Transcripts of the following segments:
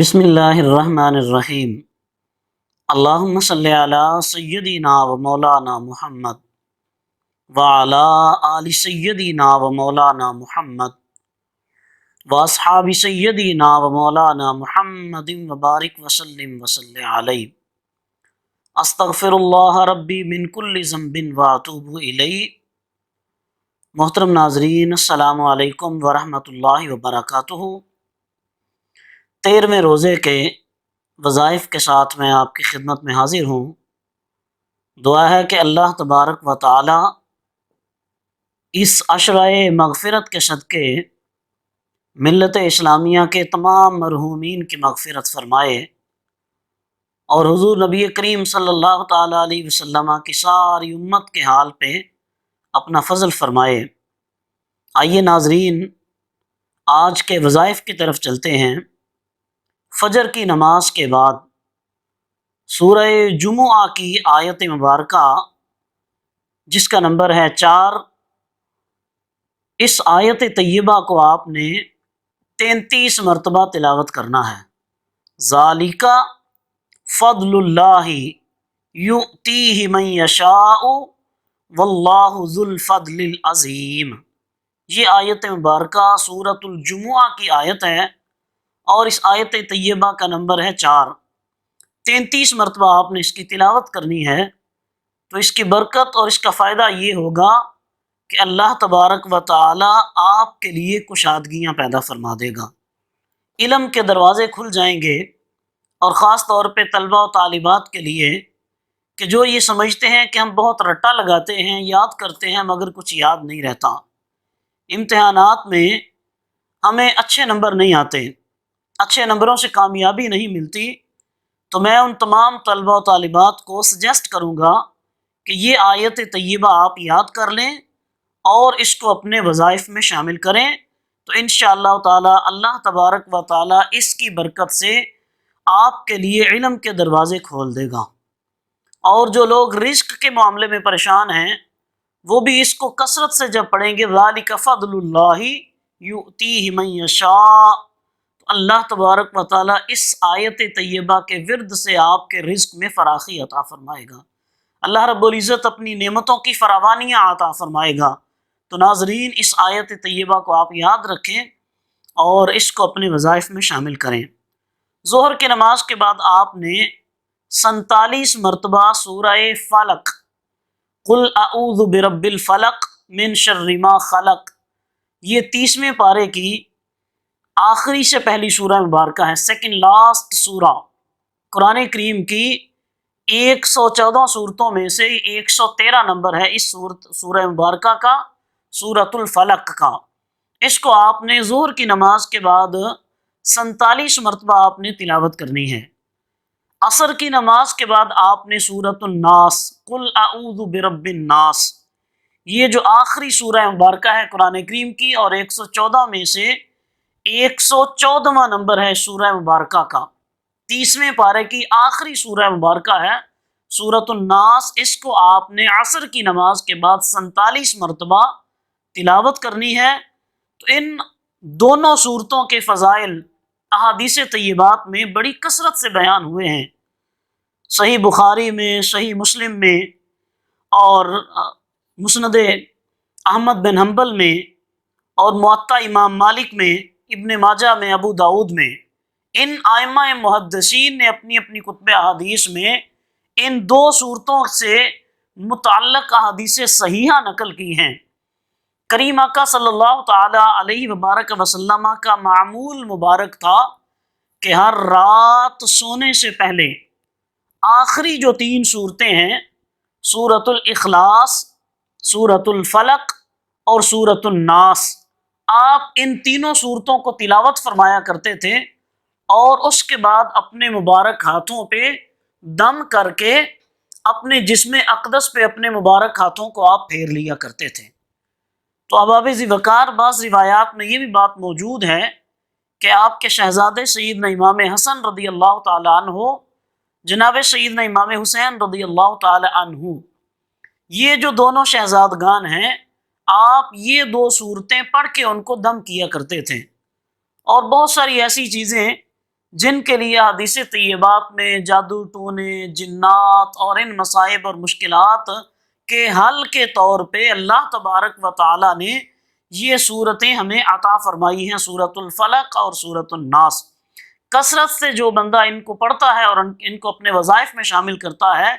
بسم اللہ الرحمن الرحیم۔ اللہم صلی علی سیدنا و مولانا محمد وعلی آل سیدنا و مولانا محمد واصحاب سیدنا و مولانا محمد وبارک وسلم وصلی علیہ۔ استغفر اللہ ربی من کل ذنب واتوب الیہ۔ محترم ناظرین، السلام علیکم ورحمۃ اللہ وبرکاتہ۔ 13ویں روزے کے وظائف کے ساتھ میں آپ کی خدمت میں حاضر ہوں۔ دعا ہے کہ اللہ تبارک و تعالی اس عشرہ مغفرت کے صدقے ملت اسلامیہ کے تمام مرحومین کی مغفرت فرمائے اور حضور نبی کریم صلی اللہ تعالی علیہ وسلم کی ساری امت کے حال پہ اپنا فضل فرمائے۔ آئیے ناظرین، آج کے وظائف کی طرف چلتے ہیں۔ فجر کی نماز کے بعد سورہ جمعہ کی آیت مبارکہ جس کا نمبر ہے 4، اس آیت طیبہ کو آپ نے 33 مرتبہ تلاوت کرنا ہے۔ ذالک فضل اللہ یؤتیہ من یشاء واللہ ذو الفضل العظیم۔ یہ آیت مبارکہ سورۃ الجمعہ کی آیت ہے اور اس آیت طیبہ کا نمبر ہے 4۔ 33 مرتبہ آپ نے اس کی تلاوت کرنی ہے، تو اس کی برکت اور اس کا فائدہ یہ ہوگا کہ اللہ تبارک و تعالی آپ کے لیے کشادگیاں پیدا فرما دے گا، علم کے دروازے کھل جائیں گے، اور خاص طور پہ طلبہ و طالبات کے لیے کہ جو یہ سمجھتے ہیں کہ ہم بہت رٹا لگاتے ہیں، یاد کرتے ہیں مگر کچھ یاد نہیں رہتا، امتحانات میں ہمیں اچھے نمبر نہیں آتے، اچھے نمبروں سے کامیابی نہیں ملتی، تو میں ان تمام طلبہ و طالبات کو سجیسٹ کروں گا کہ یہ آیت طیبہ آپ یاد کر لیں اور اس کو اپنے وظائف میں شامل کریں، تو انشاءاللہ تعالی اللہ تبارک و تعالی اس کی برکت سے آپ کے لیے علم کے دروازے کھول دے گا۔ اور جو لوگ رزق کے معاملے میں پریشان ہیں وہ بھی اس کو کثرت سے جب پڑھیں گے، ذالک فضل اللہ یؤتیہ من یشاء، اللہ تبارک و تعالی اس آیت طیبہ کے ورد سے آپ کے رزق میں فراخی عطا فرمائے گا، اللہ رب العزت اپنی نعمتوں کی فراوانیاں عطا فرمائے گا۔ تو ناظرین، اس آیت طیبہ کو آپ یاد رکھیں اور اس کو اپنے وظائف میں شامل کریں۔ ظہر کی نماز کے بعد آپ نے 47 مرتبہ سورہ فلق، قل اعوذ برب الفلق من شر ما خلق، یہ 30ویں پارے کی آخری سے پہلی سورہ مبارکہ ہے، سیکنڈ لاسٹ سورہ، قرآن کریم کی 114 صورتوں میں سے 113 نمبر ہے اس سورہ مبارکہ کا، سورۃ الفلق کا۔ اس کو آپ نے ظہر کی نماز کے بعد 47 مرتبہ آپ نے تلاوت کرنی ہے۔ عصر کی نماز کے بعد آپ نے سورۃ الناس، قل اعوذ برب الناس، یہ جو آخری سورہ مبارکہ ہے قرآن کریم کی اور 114 میں سے 114واں نمبر ہے سورہ مبارکہ کا، 30ویں پارے کی آخری سورہ مبارکہ ہے سورۃ الناس، اس کو آپ نے عصر کی نماز کے بعد 47 مرتبہ تلاوت کرنی ہے۔ تو ان دونوں صورتوں کے فضائل احادیث طیبات میں بڑی کثرت سے بیان ہوئے ہیں، صحیح بخاری میں، صحیح مسلم میں، اور مسند احمد بن حنبل میں، اور موطا امام مالک میں، ابن ماجہ میں، ابو داؤد میں۔ ان ائمہ محدثین نے اپنی اپنی کتب احادیث میں ان دو صورتوں سے متعلق احادیث صحیحہ نقل کی ہیں۔ کریم آقا صلی اللہ تعالی علیہ وبارک وسلم کا معمول مبارک تھا کہ ہر رات سونے سے پہلے آخری جو 3 صورتیں ہیں، سورۃ الاخلاص، سورۃ الفلق اور سورۃ الناس، آپ ان تینوں صورتوں کو تلاوت فرمایا کرتے تھے اور اس کے بعد اپنے مبارک ہاتھوں پہ دم کر کے اپنے جسم اقدس پہ اپنے مبارک ہاتھوں کو آپ پھیر لیا کرتے تھے۔ تو ابواب ذی وقار بعض روایات میں یہ بھی بات موجود ہے کہ آپ کے شہزادے سیدنا امام حسن رضی اللہ تعالی عنہ، جناب سیدنا امام حسین رضی اللہ تعالی عنہ، یہ جو دونوں شہزادگان ہیں، آپ یہ 2 صورتیں پڑھ کے ان کو دم کیا کرتے تھے۔ اور بہت ساری ایسی چیزیں جن کے لیے حدیث طیبات میں جادو ٹونے، جنات اور ان مصائب اور مشکلات کے حل کے طور پہ اللہ تبارک و تعالی نے یہ صورتیں ہمیں عطا فرمائی ہیں، سورۃ الفلق اور سورۃ الناس۔ کثرت سے جو بندہ ان کو پڑھتا ہے اور ان کو اپنے وظائف میں شامل کرتا ہے،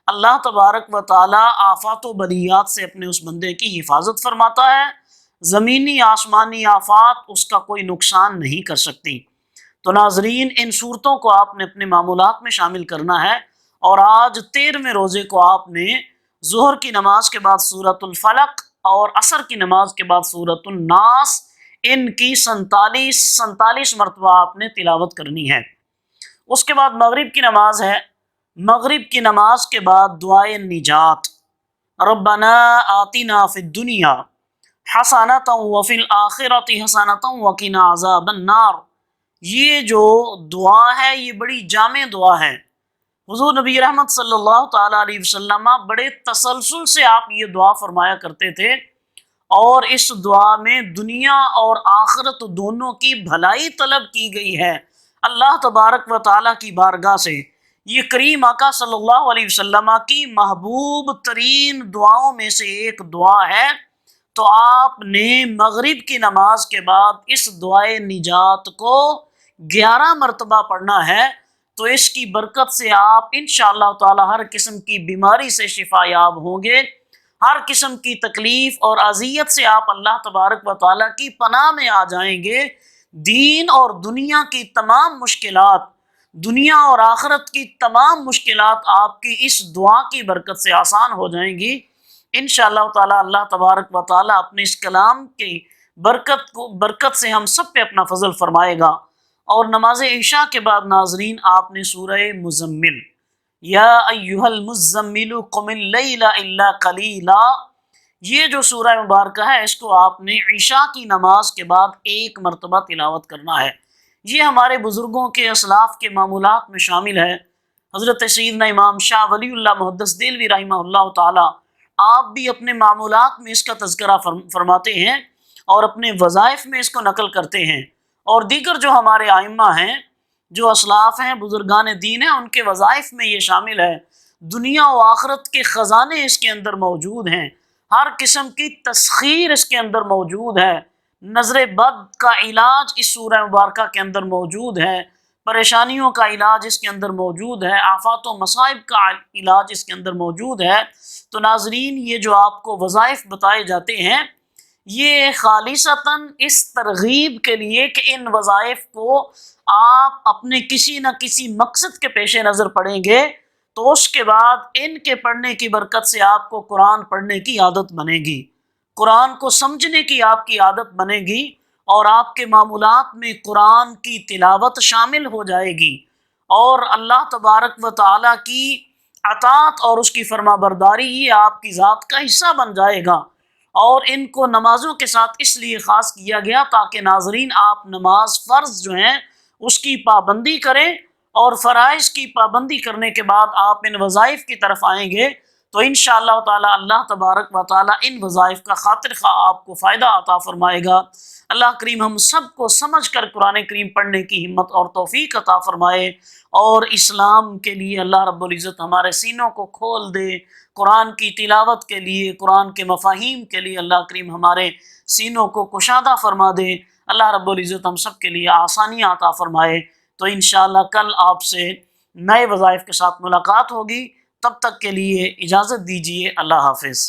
اللہ تبارک و تعالی آفات و بلیات سے اپنے اس بندے کی حفاظت فرماتا ہے، زمینی آسمانی آفات اس کا کوئی نقصان نہیں کر سکتی۔ تو ناظرین، ان صورتوں کو آپ نے اپنے معمولات میں شامل کرنا ہے، اور آج 13ویں روزے کو آپ نے ظہر کی نماز کے بعد سورۃ الفلق اور عصر کی نماز کے بعد سورۃ الناس، ان کی 47 مرتبہ آپ نے تلاوت کرنی ہے۔ اس کے بعد مغرب کی نماز ہے، مغرب کی نماز کے بعد دعائے نجات، ربنا آتنا فی الدنیا حسنۃ وفی الآخرۃ حسنۃ وقنا عذاب النار، یہ جو دعا ہے یہ بڑی جامع دعا ہے۔ حضور نبی رحمت صلی اللہ تعالیٰ علیہ وسلم بڑے تسلسل سے آپ یہ دعا فرمایا کرتے تھے، اور اس دعا میں دنیا اور آخرت دونوں کی بھلائی طلب کی گئی ہے اللہ تبارک و تعالیٰ کی بارگاہ سے۔ یہ کریم آقا صلی اللہ علیہ وسلم کی محبوب ترین دعاؤں میں سے ایک دعا ہے، تو آپ نے مغرب کی نماز کے بعد اس دعائے نجات کو 11 مرتبہ پڑھنا ہے، تو اس کی برکت سے آپ انشاءاللہ تعالی ہر قسم کی بیماری سے شفا یاب ہوں گے، ہر قسم کی تکلیف اور اذیت سے آپ اللہ تبارک و تعالیٰ کی پناہ میں آ جائیں گے، دین اور دنیا کی تمام مشکلات، دنیا اور آخرت کی تمام مشکلات آپ کی اس دعا کی برکت سے آسان ہو جائیں گی انشاءاللہ تعالی۔ اللہ تبارک و تعالیٰ اپنے اس کلام کی برکت سے ہم سب پہ اپنا فضل فرمائے گا۔ اور نماز عشاء کے بعد ناظرین آپ نے سورہ مزمل، یا ایھا المزمل قم اللیل الا قلیلا، یہ جو سورہ مبارکہ ہے اس کو آپ نے عشاء کی نماز کے بعد 1 مرتبہ تلاوت کرنا ہے۔ یہ ہمارے بزرگوں کے اسلاف کے معمولات میں شامل ہے۔ حضرت سیدنا امام شاہ ولی اللہ محدث دہلوی رحمہ اللہ تعالی، آپ بھی اپنے معمولات میں اس کا تذکرہ فرماتے ہیں اور اپنے وظائف میں اس کو نقل کرتے ہیں، اور دیگر جو ہمارے ائمہ ہیں، جو اسلاف ہیں، بزرگان دین ہیں، ان کے وظائف میں یہ شامل ہے۔ دنیا و آخرت کے خزانے اس کے اندر موجود ہیں، ہر قسم کی تسخیر اس کے اندر موجود ہے، نظر بد کا علاج اس سورہ مبارکہ کے اندر موجود ہے، پریشانیوں کا علاج اس کے اندر موجود ہے، آفات و مصائب کا علاج اس کے اندر موجود ہے۔ تو ناظرین، یہ جو آپ کو وظائف بتائے جاتے ہیں، یہ خالصتاً اس ترغیب کے لیے کہ ان وظائف کو آپ اپنے کسی نہ کسی مقصد کے پیش نظر پڑھیں گے، تو اس کے بعد ان کے پڑھنے کی برکت سے آپ کو قرآن پڑھنے کی عادت بنے گی، قرآن کو سمجھنے کی آپ کی عادت بنے گی، اور آپ کے معمولات میں قرآن کی تلاوت شامل ہو جائے گی، اور اللہ تبارک و تعالیٰ کی اطاعت اور اس کی فرما برداری یہ آپ کی ذات کا حصہ بن جائے گا۔ اور ان کو نمازوں کے ساتھ اس لیے خاص کیا گیا تاکہ ناظرین آپ نماز فرض جو ہیں اس کی پابندی کریں، اور فرائض کی پابندی کرنے کے بعد آپ ان وظائف کی طرف آئیں گے تو انشاءاللہ تعالی اللہ تبارک و تعالی ان وظائف کا خاطر خواہ آپ کو فائدہ عطا فرمائے گا۔ اللہ کریم ہم سب کو سمجھ کر قرآن کریم پڑھنے کی ہمت اور توفیق عطا فرمائے، اور اسلام کے لیے اللہ رب العزت ہمارے سینوں کو کھول دے، قرآن کی تلاوت کے لیے، قرآن کے مفاہیم کے لیے اللہ کریم ہمارے سینوں کو کشادہ فرما دے، اللہ رب العزت ہم سب کے لیے آسانیاں عطا فرمائے۔ تو انشاءاللہ کل آپ سے نئے وظائف کے ساتھ ملاقات ہوگی، تب تک کے لیے اجازت دیجیے، اللہ حافظ۔